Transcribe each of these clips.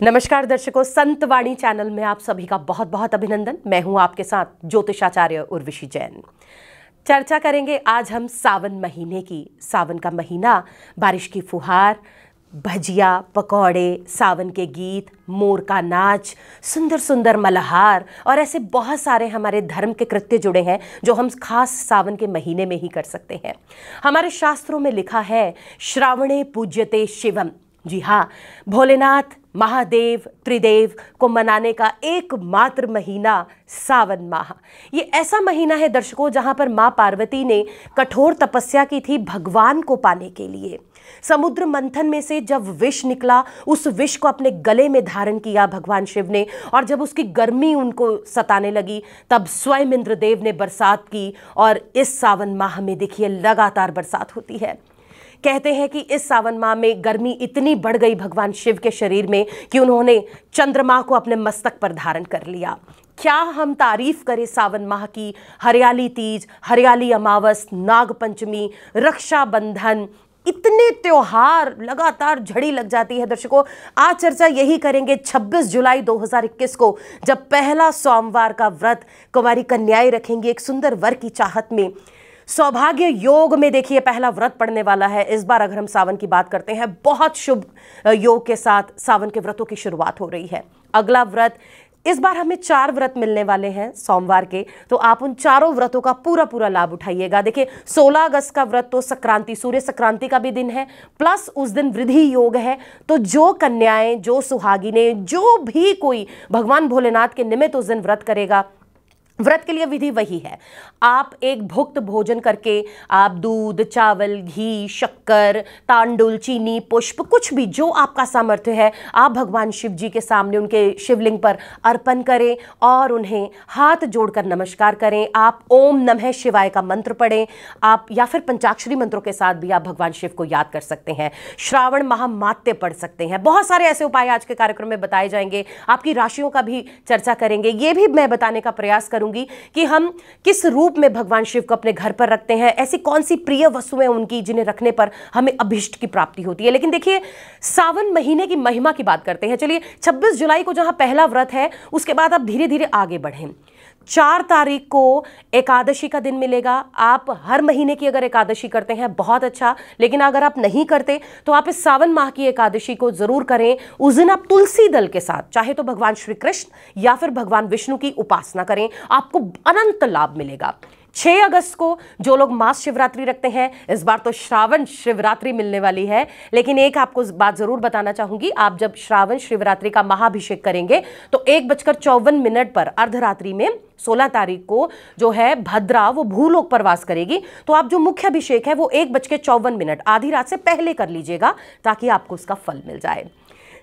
नमस्कार दर्शकों, संतवाणी चैनल में आप सभी का बहुत बहुत अभिनंदन। मैं हूं आपके साथ ज्योतिषाचार्य उर्वशी जैन। चर्चा करेंगे आज हम सावन महीने की। सावन का महीना, बारिश की फुहार, भजिया, पकौड़े, सावन के गीत, मोर का नाच, सुंदर सुंदर मल्हार और ऐसे बहुत सारे हमारे धर्म के कृत्य जुड़े हैं जो हम खास सावन के महीने में ही कर सकते हैं। हमारे शास्त्रों में लिखा है, श्रावणे पूज्यते शिवम। जी हाँ, भोलेनाथ, महादेव, त्रिदेव को मनाने का एकमात्र महीना सावन माह। ये ऐसा महीना है दर्शकों जहां पर मां पार्वती ने कठोर तपस्या की थी भगवान को पाने के लिए। समुद्र मंथन में से जब विष निकला, उस विष को अपने गले में धारण किया भगवान शिव ने, और जब उसकी गर्मी उनको सताने लगी तब स्वयं इंद्रदेव ने बरसात की। और इस सावन माह में देखिए लगातार बरसात होती है। कहते हैं कि इस सावन माह में गर्मी इतनी बढ़ गई भगवान शिव के शरीर में कि उन्होंने चंद्रमा को अपने मस्तक पर धारण कर लिया। क्या हम तारीफ करें सावन माह की। हरियाली तीज, हरियाली अमावस, नाग पंचमी, रक्षाबंधन, इतने त्योहार, लगातार झड़ी लग जाती है दर्शकों। आज चर्चा यही करेंगे 26 जुलाई 2021 को, जब पहला सोमवार का व्रत कुंवारी कन्याएं रखेंगी एक सुंदर वर की चाहत में। सौभाग्य योग में देखिए पहला व्रत पड़ने वाला है इस बार। अगर हम सावन की बात करते हैं, बहुत शुभ योग के साथ सावन के व्रतों की शुरुआत हो रही है। अगला व्रत, इस बार हमें 4 व्रत मिलने वाले हैं सोमवार के, तो आप उन चारों व्रतों का पूरा लाभ उठाइएगा। देखिए 16 अगस्त का व्रत तो संक्रांति, सूर्य संक्रांति का भी दिन है, प्लस उस दिन वृद्धि योग है। तो जो कन्याएं, जो सुहागिनें, जो भी कोई भगवान भोलेनाथ के निमित्त उस दिन व्रत करेगा, व्रत के लिए विधि वही है। आप एक भुक्त भोजन करके आप दूध, चावल, घी, शक्कर, तांडुल, चीनी, पुष्प, कुछ भी जो आपका सामर्थ्य है, आप भगवान शिव जी के सामने उनके शिवलिंग पर अर्पण करें और उन्हें हाथ जोड़कर नमस्कार करें। आप ओम नमः शिवाय का मंत्र पढ़ें, आप या फिर पंचाक्षरी मंत्रों के साथ भी आप भगवान शिव को याद कर सकते हैं। श्रावण महामात्य पढ़ सकते हैं। बहुत सारे ऐसे उपाय आज के कार्यक्रम में बताए जाएंगे। आपकी राशियों का भी चर्चा करेंगे। ये भी मैं बताने का प्रयास करूंगी कि हम किस रूप में भगवान शिव को अपने घर पर रखते हैं, ऐसी कौन सी प्रिय वस्तुएं उनकी जिन्हें रखने पर हमें अभिष्ट की प्राप्ति होती है। लेकिन देखिए सावन महीने की महिमा की बात करते हैं। चलिए 26 जुलाई को जहां पहला व्रत है, उसके बाद आप धीरे धीरे आगे बढ़ें। 4 तारीख को एकादशी का दिन मिलेगा। आप हर महीने की अगर एकादशी करते हैं बहुत अच्छा, लेकिन अगर आप नहीं करते तो आप इस सावन माह की एकादशी को जरूर करें। उस दिन आप तुलसी दल के साथ चाहे तो भगवान श्री कृष्ण या फिर भगवान विष्णु की उपासना करें, आपको अनंत लाभ मिलेगा। 6 अगस्त को जो लोग मास शिवरात्रि रखते हैं, इस बार तो श्रावण शिवरात्रि मिलने वाली है, लेकिन एक आपको बात जरूर बताना चाहूंगी। आप जब श्रावण शिवरात्रि का महाभिषेक करेंगे तो 1:54 पर अर्धरात्रि में 16 तारीख को जो है भद्रा, वो भूलोक पर वास करेगी। तो आप जो मुख्य अभिषेक है वो 1:54 आधी रात से पहले कर लीजिएगा, ताकि आपको उसका फल मिल जाए।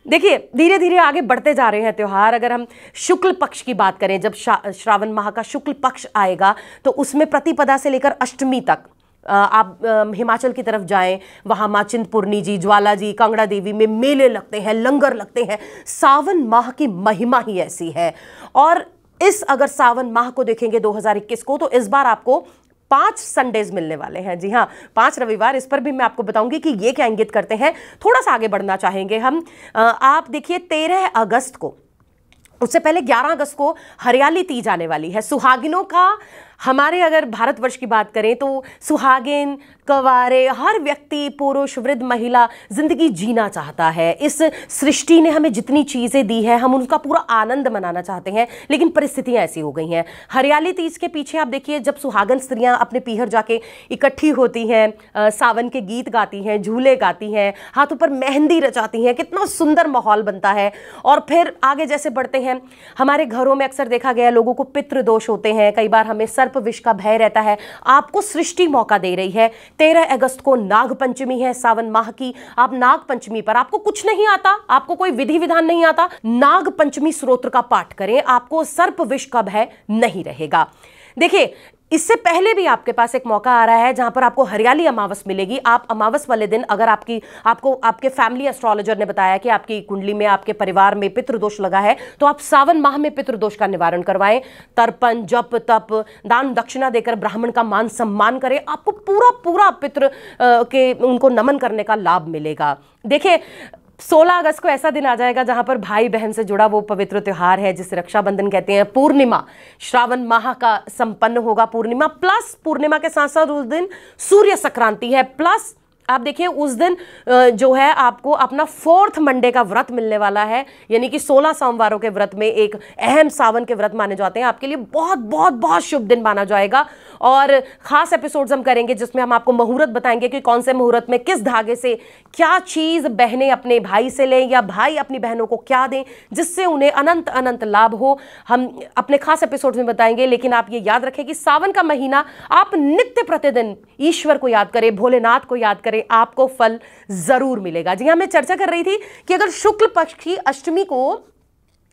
देखिए धीरे धीरे आगे बढ़ते जा रहे हैं त्योहार। अगर हम शुक्ल पक्ष की बात करें, जब श्रावण माह का शुक्ल पक्ष आएगा तो उसमें प्रतिपदा से लेकर अष्टमी तक आप हिमाचल की तरफ जाएं, वहाँ माँ चिंतपूर्णी जी, ज्वाला जी, कांगड़ा देवी में मेले लगते हैं, लंगर लगते हैं। सावन माह की महिमा ही ऐसी है। और इस अगर सावन माह को देखेंगे 2021 को, तो इस बार आपको 5 संडेज मिलने वाले हैं। जी हाँ, 5 रविवार। इस पर भी मैं आपको बताऊंगी कि ये क्या इंगित करते हैं। थोड़ा सा आगे बढ़ना चाहेंगे हम। आप देखिए 13 अगस्त को, उससे पहले 11 अगस्त को हरियाली तीज आने वाली है। सुहागिनों का, हमारे अगर भारतवर्ष की बात करें तो सुहागिन, कंवारे, हर व्यक्ति, पुरुष, वृद्ध, महिला जिंदगी जीना चाहता है। इस सृष्टि ने हमें जितनी चीजें दी है, हम उनका पूरा आनंद मनाना चाहते हैं, लेकिन परिस्थितियां ऐसी हो गई हैं। हरियाली तीज के पीछे आप देखिए, जब सुहागन स्त्रियां अपने पीहर जाके इकट्ठी होती हैं, सावन के गीत गाती हैं, झूले गाती हैं, हाथों पर मेहंदी रचाती हैं, कितना सुंदर माहौल बनता है। और फिर आगे जैसे बढ़ते हैं, हमारे घरों में अक्सर देखा गया लोगों को पितृदोष होते हैं, कई बार हमें सर्प विष का भय रहता है। आपको सृष्टि मौका दे रही है। 13 अगस्त को नाग पंचमी है सावन माह की। आप नाग पंचमी पर, आपको कुछ नहीं आता, आपको कोई विधि विधान नहीं आता, नाग पंचमी स्तोत्र का पाठ करें, आपको सर्प विष का भय नहीं रहेगा। देखिए इससे पहले भी आपके पास एक मौका आ रहा है जहां पर आपको हरियाली अमावस मिलेगी। आप अमावस वाले दिन, अगर आपको आपके फैमिली एस्ट्रोलॉजर ने बताया कि आपकी कुंडली में, आपके परिवार में पितृदोष लगा है, तो आप सावन माह में पितृदोष का निवारण करवाएं। तर्पण, जप, तप, दान दक्षिणा देकर ब्राह्मण का मान सम्मान करें। आपको पूरा पितृ के उनको नमन करने का लाभ मिलेगा। देखिए 16 अगस्त को ऐसा दिन आ जाएगा जहां पर भाई बहन से जुड़ा वो पवित्र त्योहार है जिसे रक्षाबंधन कहते हैं। पूर्णिमा, श्रावण माह का संपन्न होगा पूर्णिमा, प्लस पूर्णिमा के साथ साथ उस दिन सूर्य संक्रांति है, प्लस आप देखिए उस दिन जो है आपको अपना 4th मंडे का व्रत मिलने वाला है, यानी कि 16 सोमवारों के व्रत में एक अहम सावन के व्रत माने जाते हैं। आपके लिए बहुत बहुत बहुत शुभ दिन माना जाएगा और खास एपिसोड्स हम करेंगे जिसमें हम आपको मुहूर्त बताएंगे कि कौन से मुहूर्त में किस धागे से क्या चीज बहनें अपने भाई से लें या भाई अपनी बहनों को क्या दें जिससे उन्हें अनंत अनंत लाभ हो, हम अपने खास एपिसोड्स में बताएंगे। लेकिन आप ये याद रखें कि सावन का महीना आप नित्य प्रतिदिन ईश्वर को याद करें, भोलेनाथ को याद करें, आपको फल जरूर मिलेगा। जी हां, मैं चर्चा कर रही थी कि अगर शुक्ल पक्ष की अष्टमी को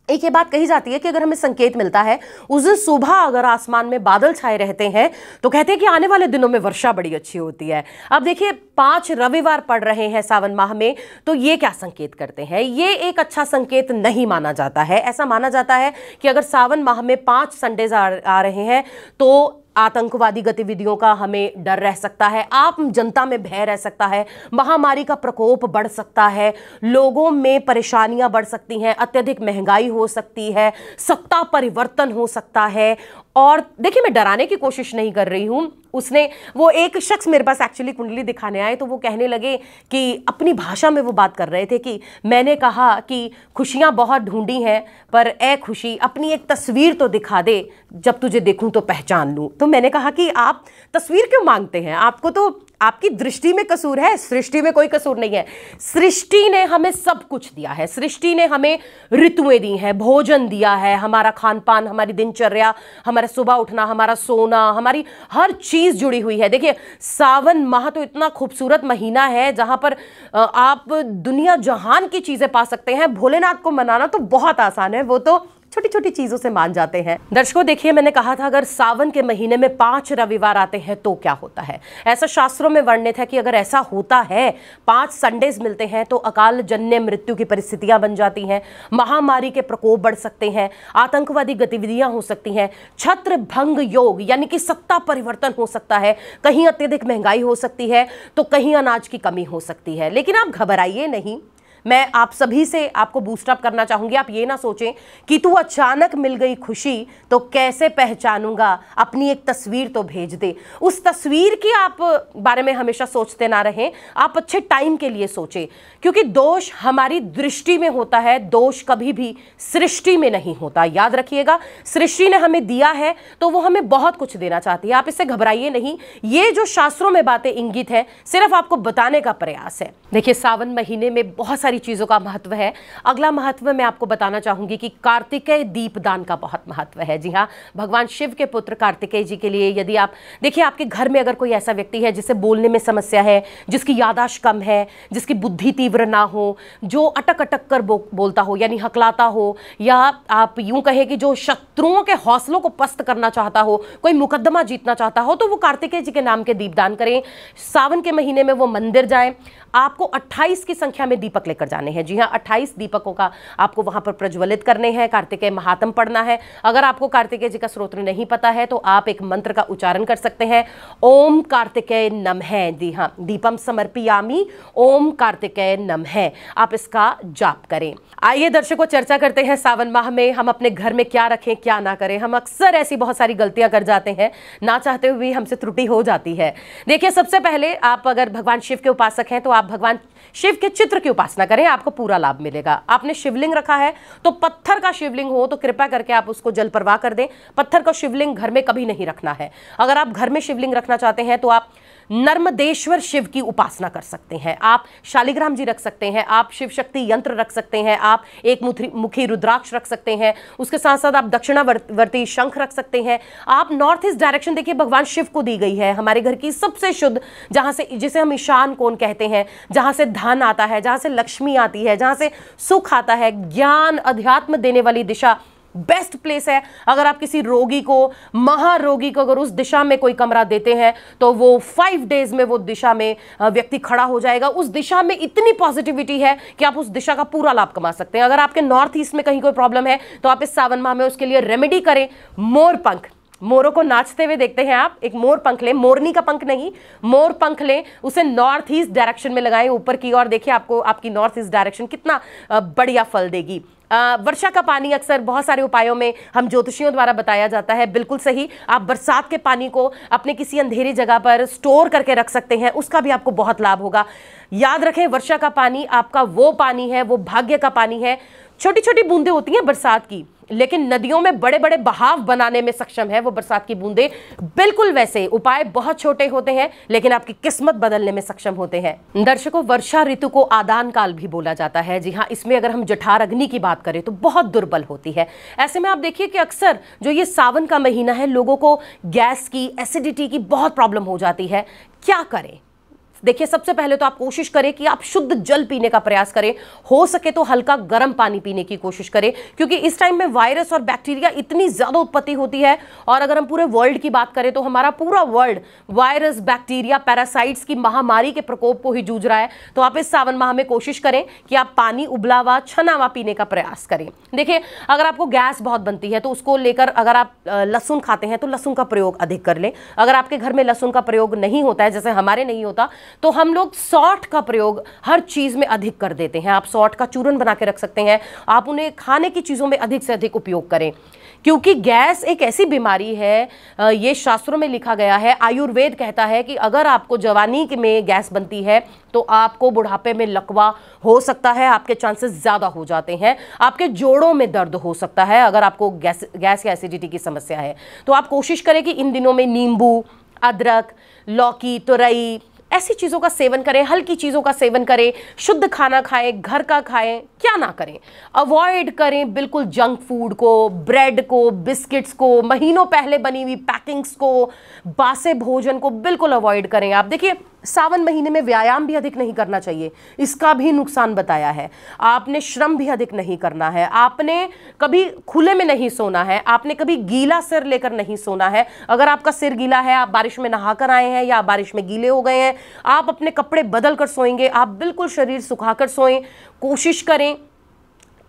एक ये बात कही जाती है कि अगर हमें संकेत मिलता है उस दिन सुबह अगर आसमान में बादल छाए रहते हैं तो कहते हैं कि आने वाले दिनों में वर्षा बड़ी अच्छी होती है। अब देखिए 5 रविवार पड़ रहे हैं सावन माह में, तो ये क्या संकेत करते हैं? ये एक अच्छा संकेत नहीं माना जाता है। ऐसा माना जाता है कि अगर सावन माह में 5 संडेज आ रहे हैं तो आतंकवादी गतिविधियों का हमें डर रह सकता है, आम जनता में भय रह सकता है, महामारी का प्रकोप बढ़ सकता है, लोगों में परेशानियां बढ़ सकती हैं, अत्यधिक महंगाई हो सकती है, सत्ता परिवर्तन हो सकता है। और देखिए मैं डराने की कोशिश नहीं कर रही हूं, उसने वो एक शख्स मेरे पास एक्चुअली कुंडली दिखाने आए तो वो कहने लगे कि अपनी भाषा में वो बात कर रहे थे कि मैंने कहा कि खुशियां बहुत ढूंढी हैं पर ए खुशी अपनी एक तस्वीर तो दिखा दे, जब तुझे देखूं तो पहचान लूं। तो मैंने कहा कि आप तस्वीर क्यों मांगते हैं? आपको तो आपकी दृष्टि में कसूर है, सृष्टि में कोई कसूर नहीं है। सृष्टि ने हमें सब कुछ दिया है, सृष्टि ने हमें ऋतुएं दी हैं, भोजन दिया है, हमारा खान पान, हमारी दिनचर्या, हमारा सुबह उठना, हमारा सोना, हमारी हर चीज जुड़ी हुई है। देखिए सावन माह तो इतना खूबसूरत महीना है जहां पर आप दुनिया जहान की चीजें पा सकते हैं। भोलेनाथ को मनाना तो बहुत आसान है, वो तो छोटी छोटी चीजों से मान जाते हैं। दर्शकों देखिए मैंने कहा था अगर सावन के महीने में 5 रविवार आते हैं तो क्या होता है। ऐसा शास्त्रों में वर्णित है कि अगर ऐसा होता है, 5 संडेज मिलते हैं तो अकाल जन्य मृत्यु की परिस्थितियां बन जाती हैं, महामारी के प्रकोप बढ़ सकते हैं, आतंकवादी गतिविधियां हो सकती हैं, छत्र भंग योग यानी कि सत्ता परिवर्तन हो सकता है, कहीं अत्यधिक महंगाई हो सकती है तो कहीं अनाज की कमी हो सकती है। लेकिन आप घबराइए नहीं, मैं आप सभी से आपको बूस्टअप करना चाहूंगी। आप ये ना सोचें कि तू अचानक मिल गई खुशी तो कैसे पहचानूंगा, अपनी एक तस्वीर तो भेज दे। उस तस्वीर की आप बारे में हमेशा सोचते ना रहें, आप अच्छे टाइम के लिए सोचें, क्योंकि दोष हमारी दृष्टि में होता है, दोष कभी भी सृष्टि में नहीं होता। याद रखिएगा, सृष्टि ने हमें दिया है तो वो हमें बहुत कुछ देना चाहती है। आप इससे घबराइए नहीं, ये जो शास्त्रों में बातें इंगित है सिर्फ आपको बताने का प्रयास है। देखिए सावन महीने में बहुत सारी चीजों का महत्व है। अगला महत्व मैं आपको बताना चाहूंगी कि कार्तिकेय दीपदान का बहुत महत्व है। जी हाँ, भगवान शिव के पुत्र कार्तिकेय जी के लिए यदि आप देखिए आपके घर में अगर कोई ऐसा व्यक्ति है जिसे बोलने में समस्या है, जिसकी याददाश्त कम है, जिसकी बुद्धि तीव्र ना हो, जो अटक अटक कर बोलता हो यानी हकलाता हो, या आप यूं कहें कि जो शत्रुओं के हौसलों को पस्त करना चाहता हो, कोई मुकदमा जीतना चाहता हो, तो वो कार्तिकेय जी के नाम के दीपदान करें। सावन के महीने में वो मंदिर जाएं। आपको 28 की संख्या में दीपक लेकर जाने हैं। जी हाँ, 28 दीपकों का आपको वहां पर प्रज्वलित करने हैं, कार्तिकेय महात्म पढ़ना है। अगर आपको कार्तिकेय जी का स्तोत्र नहीं पता है तो आप एक मंत्र का उच्चारण कर सकते हैं, ओम कार्तिकेय नमः। जी हाँ, दीपम समर्पयामि ओम कार्तिकेय नमः, आप इसका जाप करें। आइए दर्शकों चर्चा करते हैं सावन माह में हम अपने घर में क्या रखें क्या ना करें। हम अक्सर ऐसी बहुत सारी गलतियां कर जाते हैं, ना चाहते हुए हमसे त्रुटि हो जाती है। देखिए सबसे पहले आप अगर भगवान शिव के उपासक हैं तो आप भगवान शिव के चित्र की उपासना करें, आपको पूरा लाभ मिलेगा। आपने शिवलिंग रखा है तो पत्थर का शिवलिंग हो तो कृपया करके आप उसको जल प्रवाह कर दें। पत्थर का शिवलिंग घर में कभी नहीं रखना है। अगर आप घर में शिवलिंग रखना चाहते हैं तो आप नर्मदेश्वर शिव की उपासना कर सकते हैं, आप शालिग्राम जी रख सकते हैं, आप शिव शक्ति यंत्र रख सकते हैं, आप एक मुखी रुद्राक्ष रख सकते हैं, उसके साथ साथ आप दक्षिणावर्ती शंख रख सकते हैं। आप नॉर्थ ईस्ट डायरेक्शन देखिए भगवान शिव को दी गई है, हमारे घर की सबसे शुद्ध, जहां से जिसे हम ईशान कोण कहते हैं, जहां से धन आता है, जहां से लक्ष्मी आती है, जहां से सुख आता है, ज्ञान अध्यात्म देने वाली दिशा बेस्ट प्लेस है। अगर आप किसी रोगी को, महारोगी को अगर उस दिशा में कोई कमरा देते हैं तो वो 5 डेज में वो दिशा में व्यक्ति खड़ा हो जाएगा। उस दिशा में इतनी पॉजिटिविटी है कि आप उस दिशा का पूरा लाभ कमा सकते हैं। अगर आपके नॉर्थ ईस्ट में कहीं कोई प्रॉब्लम है तो आप इस सावन माह में उसके लिए रेमेडी करें, मोर पंख। मोरों को नाचते हुए देखते हैं आप। एक मोर पंख लें, मोरनी का पंख नहीं, मोर पंख लें, उसे नॉर्थ ईस्ट डायरेक्शन में लगाएं ऊपर की ओर। देखिए आपको आपकी नॉर्थ ईस्ट डायरेक्शन कितना बढ़िया फल देगी। वर्षा का पानी अक्सर बहुत सारे उपायों में हम ज्योतिषियों द्वारा बताया जाता है, बिल्कुल सही। आप बरसात के पानी को अपने किसी अंधेरी जगह पर स्टोर करके रख सकते हैं, उसका भी आपको बहुत लाभ होगा। याद रखें, वर्षा का पानी आपका वो पानी है, वो भाग्य का पानी है। छोटी छोटी बूंदें होती हैं बरसात की, लेकिन नदियों में बड़े बड़े बहाव बनाने में सक्षम है वो बरसात की बूंदें। बिल्कुल वैसे उपाय बहुत छोटे होते हैं, लेकिन आपकी किस्मत बदलने में सक्षम होते हैं। दर्शकों, वर्षा ऋतु को आदान काल भी बोला जाता है। जी हाँ, इसमें अगर हम जठार अग्नि की बात करें तो बहुत दुर्बल होती है। ऐसे में आप देखिए कि अक्सर जो ये सावन का महीना है, लोगों को गैस की, एसिडिटी की बहुत प्रॉब्लम हो जाती है। क्या करें? देखिए, सबसे पहले तो आप कोशिश करें कि आप शुद्ध जल पीने का प्रयास करें। हो सके तो हल्का गर्म पानी पीने की कोशिश करें, क्योंकि इस टाइम में वायरस और बैक्टीरिया इतनी ज्यादा उत्पत्ति होती है। और अगर हम पूरे वर्ल्ड की बात करें तो हमारा पूरा वर्ल्ड वायरस, बैक्टीरिया, पैरासाइट्स की महामारी के प्रकोप को ही जूझ रहा है। तो आप इस सावन माह में कोशिश करें कि आप पानी उबला हुआ, छना हुआ पीने का प्रयास करें। देखिए, अगर आपको गैस बहुत बनती है तो उसको लेकर अगर आप लहसुन खाते हैं तो लहसुन का प्रयोग अधिक कर लें। अगर आपके घर में लहसुन का प्रयोग नहीं होता है, जैसे हमारे नहीं होता, तो हम लोग सॉल्ट का प्रयोग हर चीज में अधिक कर देते हैं। आप सॉल्ट का चूर्ण बना के रख सकते हैं, आप उन्हें खाने की चीजों में अधिक से अधिक उपयोग करें, क्योंकि गैस एक ऐसी बीमारी है, ये शास्त्रों में लिखा गया है। आयुर्वेद कहता है कि अगर आपको जवानी में गैस बनती है तो आपको बुढ़ापे में लकवा हो सकता है, आपके चांसेस ज्यादा हो जाते हैं। आपके जोड़ों में दर्द हो सकता है अगर आपको गैस या एसिडिटी की समस्या है। तो आप कोशिश करें कि इन दिनों में नींबू, अदरक, लौकी, तुरई, ऐसी चीज़ों का सेवन करें, हल्की चीज़ों का सेवन करें, शुद्ध खाना खाएं, घर का खाएं, क्या ना करें। अवॉइड करें बिल्कुल जंक फूड को, ब्रेड को, बिस्किट्स को, महीनों पहले बनी हुई पैकिंग्स को, बासे भोजन को बिल्कुल अवॉइड करें। आप देखिए, सावन महीने में व्यायाम भी अधिक नहीं करना चाहिए, इसका भी नुकसान बताया है। आपने श्रम भी अधिक नहीं करना है, आपने कभी खुले में नहीं सोना है, आपने कभी गीला सिर लेकर नहीं सोना है। अगर आपका सिर गीला है, आप बारिश में नहाकर आए हैं या आप बारिश में गीले हो गए हैं, आप अपने कपड़े बदल कर सोएंगे, आप बिल्कुल शरीर सुखाकर सोएं। कोशिश करें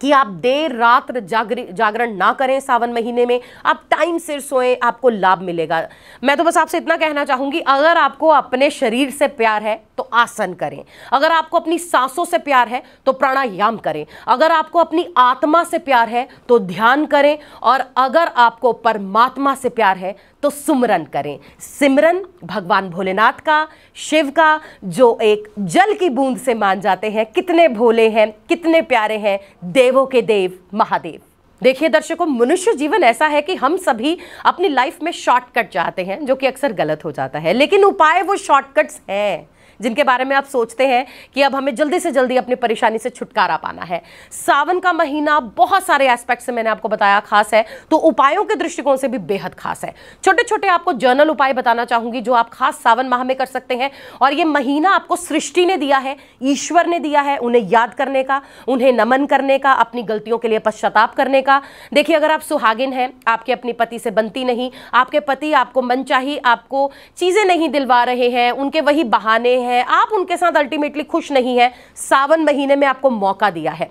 कि आप देर रात जागरण ना करें। सावन महीने में आप टाइम से सोएं, आपको लाभ मिलेगा। मैं तो बस आपसे इतना कहना चाहूंगी, अगर आपको अपने शरीर से प्यार है तो आसन करें, अगर आपको अपनी सांसों से प्यार है तो प्राणायाम करें, अगर आपको अपनी आत्मा से प्यार है तो ध्यान करें, और अगर आपको परमात्मा से प्यार है तो सुमरन करें। सिमरन भगवान भोलेनाथ का, शिव का, जो एक जल की बूंद से मान जाते हैं। कितने भोले हैं, कितने प्यारे हैं, देवों के देव महादेव। देखिए दर्शकों, मनुष्य जीवन ऐसा है कि हम सभी अपनी लाइफ में शॉर्टकट चाहते हैं, जो कि अक्सर गलत हो जाता है। लेकिन उपाय वो शॉर्टकट्स हैं जिनके बारे में आप सोचते हैं कि अब हमें जल्दी से जल्दी अपनी परेशानी से छुटकारा पाना है। सावन का महीना बहुत सारे एस्पेक्ट से मैंने आपको बताया खास है, तो उपायों के दृष्टिकोण से भी बेहद खास है। छोटे छोटे आपको जर्नल उपाय बताना चाहूंगी जो आप खास सावन माह में कर सकते हैं। और ये महीना आपको सृष्टि ने दिया है, ईश्वर ने दिया है, उन्हें याद करने का, उन्हें नमन करने का, अपनी गलतियों के लिए पश्चाताप करने का। देखिए, अगर आप सुहागिन हैं, आपके अपने पति से बनती नहीं, आपके पति आपको मनचाही आपको चीजें नहीं दिलवा रहे हैं, उनके वही बहाने हैं, आप उनके साथ अल्टीमेटली खुश नहीं है, सावन महीने में आपको मौका दिया है।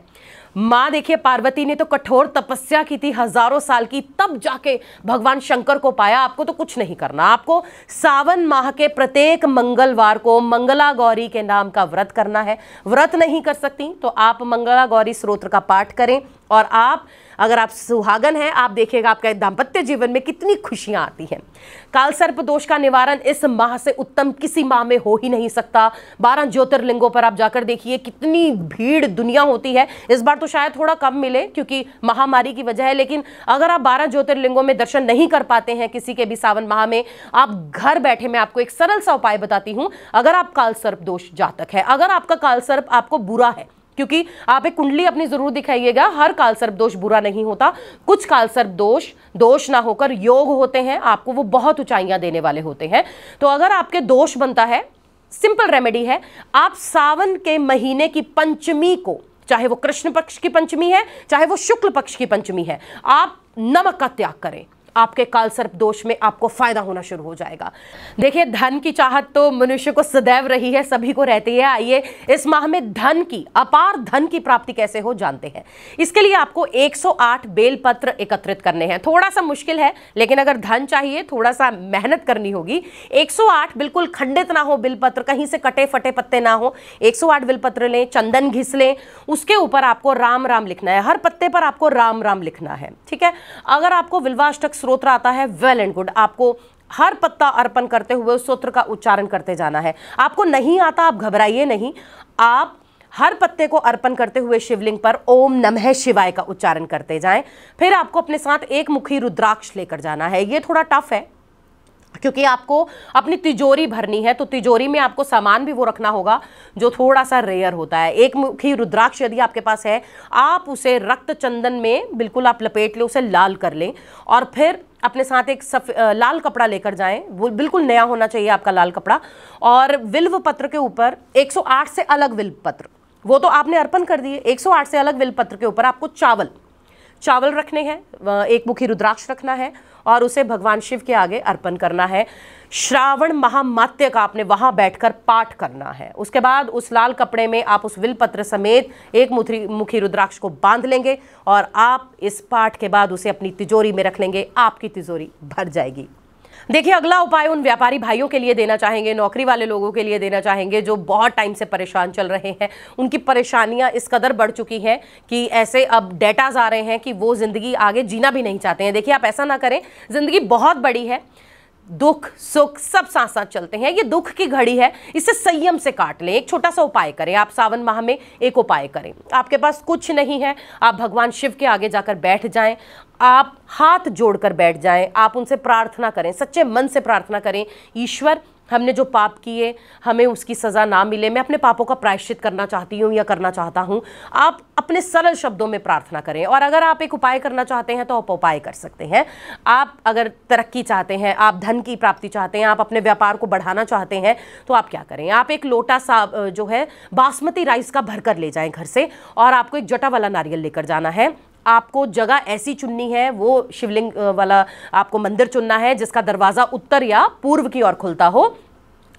माँ देखिए, पार्वती ने तो कठोर तपस्या की थी, हजारों साल की, तब जाके भगवान शंकर को पाया। आपको तो कुछ नहीं करना, आपको सावन माह के प्रत्येक मंगलवार को मंगला गौरी के नाम का व्रत करना है। व्रत नहीं कर सकती तो आप मंगला गौरी स्तोत्र का पाठ करें, और आप अगर आप सुहागन हैं, आप देखिएगा आपके दाम्पत्य जीवन में कितनी खुशियां आती हैं। काल सर्प दोष का निवारण इस माह से उत्तम किसी माह में हो ही नहीं सकता। 12 ज्योतिर्लिंगों पर आप जाकर देखिए कितनी भीड़ दुनिया होती है। इस बार तो शायद थोड़ा कम मिले क्योंकि महामारी की वजह है, लेकिन अगर आप 12 ज्योतिर्लिंगों में दर्शन नहीं कर पाते हैं किसी के भी सावन माह में, आप घर बैठे, मैं आपको एक सरल सा उपाय बताती हूं। अगर आप काल सर्प दोष जातक है, अगर आपका काल सर्प आपको बुरा है, क्योंकि आप एक कुंडली अपनी जरूर दिखाइएगा, हर काल सर्प दोष बुरा नहीं होता, कुछ काल सर्प दोष ना होकर योग होते हैं, आपको वो बहुत ऊंचाइयां देने वाले होते हैं। तो अगर आपके दोष बनता है, सिंपल रेमेडी है, आप सावन के महीने की पंचमी को, चाहे वो कृष्ण पक्ष की पंचमी है, चाहे वो शुक्ल पक्ष की पंचमी है, आप नमक का त्याग करें। आपके कालसर्प दोष में आपको फायदा होना शुरू हो जाएगा। देखिए, धन की चाहत तो मनुष्य को सदैव रही है, सभी को रहती है। आइए इस माह में धन की, अपार धन की प्राप्ति कैसे हो जानते हैं। इसके लिए आपको 108 बेलपत्र एकत्रित करने हैं। थोड़ा सा मुश्किल है, लेकिन अगर धन चाहिए थोड़ा सा मेहनत करनी होगी। 108 बिल्कुल खंडित ना हो बेलपत्र, कहीं से कटे फटे पत्ते ना हो। 108 बेलपत्र लें, चंदन घिस लें, उसके ऊपर आपको राम राम लिखना है। हर पत्ते पर आपको राम राम लिखना है, ठीक है। अगर आपको विल्वाष्टक स्तोत्र आता है, वेल एंड गुड, आपको हर पत्ता अर्पण करते हुए उस स्तोत्र का उच्चारण करते जाना है। आपको नहीं आता, आप घबराइए नहीं, आप हर पत्ते को अर्पण करते हुए शिवलिंग पर ओम नमः शिवाय का उच्चारण करते जाएं। फिर आपको अपने साथ एक मुखी रुद्राक्ष लेकर जाना है। ये थोड़ा टफ है क्योंकि आपको अपनी तिजोरी भरनी है, तो तिजोरी में आपको सामान भी वो रखना होगा जो थोड़ा सा रेयर होता है। एक मुखी रुद्राक्ष यदि आपके पास है, आप उसे रक्त चंदन में बिल्कुल आप लपेट लें, उसे लाल कर लें और फिर अपने साथ एक लाल कपड़ा लेकर जाएं। वो बिल्कुल नया होना चाहिए आपका लाल कपड़ा। और विल्व पत्र के ऊपर 108 से अलग विल्व पत्र, वो तो आपने अर्पण कर दिए। 108 से अलग विल्व पत्र के ऊपर आपको चावल रखने हैं, एक मुखी रुद्राक्ष रखना है और उसे भगवान शिव के आगे अर्पण करना है। श्रावण महामात्य का आपने वहां बैठकर पाठ करना है। उसके बाद उस लाल कपड़े में आप उस विलपत्र समेत एक मुखी रुद्राक्ष को बांध लेंगे और आप इस पाठ के बाद उसे अपनी तिजोरी में रख लेंगे। आपकी तिजोरी भर जाएगी। देखिए, अगला उपाय उन व्यापारी भाइयों के लिए देना चाहेंगे, नौकरी वाले लोगों के लिए देना चाहेंगे जो बहुत टाइम से परेशान चल रहे हैं। उनकी परेशानियां इस कदर बढ़ चुकी हैं कि ऐसे अब डेटाज आ रहे हैं कि वो जिंदगी आगे जीना भी नहीं चाहते हैं। देखिए, आप ऐसा ना करें, जिंदगी बहुत बड़ी है, दुख सुख सब साथ साथ चलते हैं। ये दुख की घड़ी है, इसे संयम से काट लें। एक छोटा सा उपाय करें। आप सावन माह में एक उपाय करें। आपके पास कुछ नहीं है, आप भगवान शिव के आगे जाकर बैठ जाएं, आप हाथ जोड़कर बैठ जाएं, आप उनसे प्रार्थना करें, सच्चे मन से प्रार्थना करें, ईश्वर हमने जो पाप किए हमें उसकी सज़ा ना मिले, मैं अपने पापों का प्रायश्चित करना चाहती हूँ या करना चाहता हूँ। आप अपने सरल शब्दों में प्रार्थना करें। और अगर आप एक उपाय करना चाहते हैं तो आप उपाय कर सकते हैं। आप अगर तरक्की चाहते हैं, आप धन की प्राप्ति चाहते हैं, आप अपने व्यापार को बढ़ाना चाहते हैं, तो आप क्या करें, आप एक लोटा सा जो है बासमती राइस का भरकर ले जाएं घर से और आपको एक जटा वाला नारियल लेकर जाना है। आपको जगह ऐसी चुननी है, वो शिवलिंग वाला आपको मंदिर चुनना है जिसका दरवाजा उत्तर या पूर्व की ओर खुलता हो।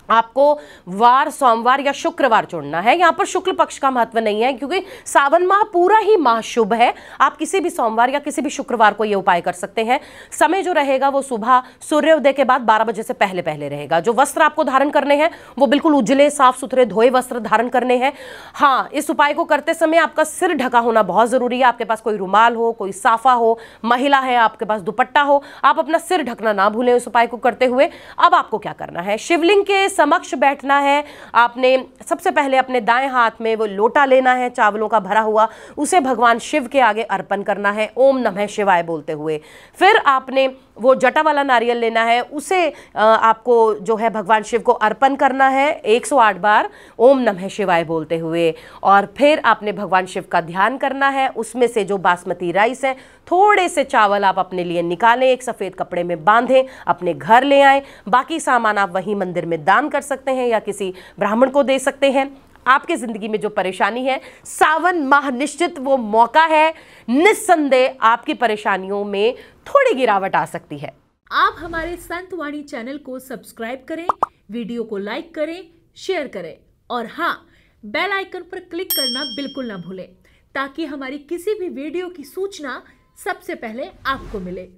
आपको वार सोमवार या शुक्रवार चुनना है। यहाँ पर शुक्ल पक्ष का महत्व नहीं है क्योंकि सावन माह पूरा ही माह शुभ है। आप किसी भी सोमवार या किसी भी शुक्रवार को ये उपाय कर सकते हैं। समय जो रहेगा वो सुबह सूर्योदय के बाद 12 बजे से पहले पहले रहेगा। जो वस्त्र आपको धारण करने हैं वो बिल्कुल उजले साफ सुथरे धोए वस्त्र धारण करने हैं। हाँ, इस उपाय को करते समय आपका सिर ढका होना बहुत जरूरी है। आपके पास कोई रुमाल हो, कोई साफा हो, महिला है आपके पास दुपट्टा हो, आप अपना सिर ढकना ना भूलें इस उपाय को करते हुए। अब आपको क्या करना है, शिवलिंग के समक्ष बैठना है। आपने सबसे पहले अपने दाएं हाथ में वो लोटा लेना है चावलों का भरा हुआ, उसे भगवान शिव के आगे अर्पण करना है ओम नमः शिवाय बोलते हुए। फिर आपने वो जटा वाला नारियल लेना है, उसे आपको जो है भगवान शिव को अर्पण करना है 108 बार ओम नमः शिवाय बोलते हुए। और फिर आपने भगवान शिव का ध्यान करना है। उसमें से जो बासमती राइस है, थोड़े से चावल आप अपने लिए निकालें, एक सफ़ेद कपड़े में बांधें, अपने घर ले आएं। बाकी सामान आप वहीं मंदिर में दान कर सकते हैं या किसी ब्राह्मण को दे सकते हैं। आपकी जिंदगी में जो परेशानी है, सावन माह निश्चित वो मौका है, निस्संदेह आपकी परेशानियों में थोड़ी गिरावट आ सकती है। आप हमारे संत वाणी चैनल को सब्सक्राइब करें, वीडियो को लाइक करें, शेयर करें और हाँ, बेल आइकन पर क्लिक करना बिल्कुल ना भूलें ताकि हमारी किसी भी वीडियो की सूचना सबसे पहले आपको मिले।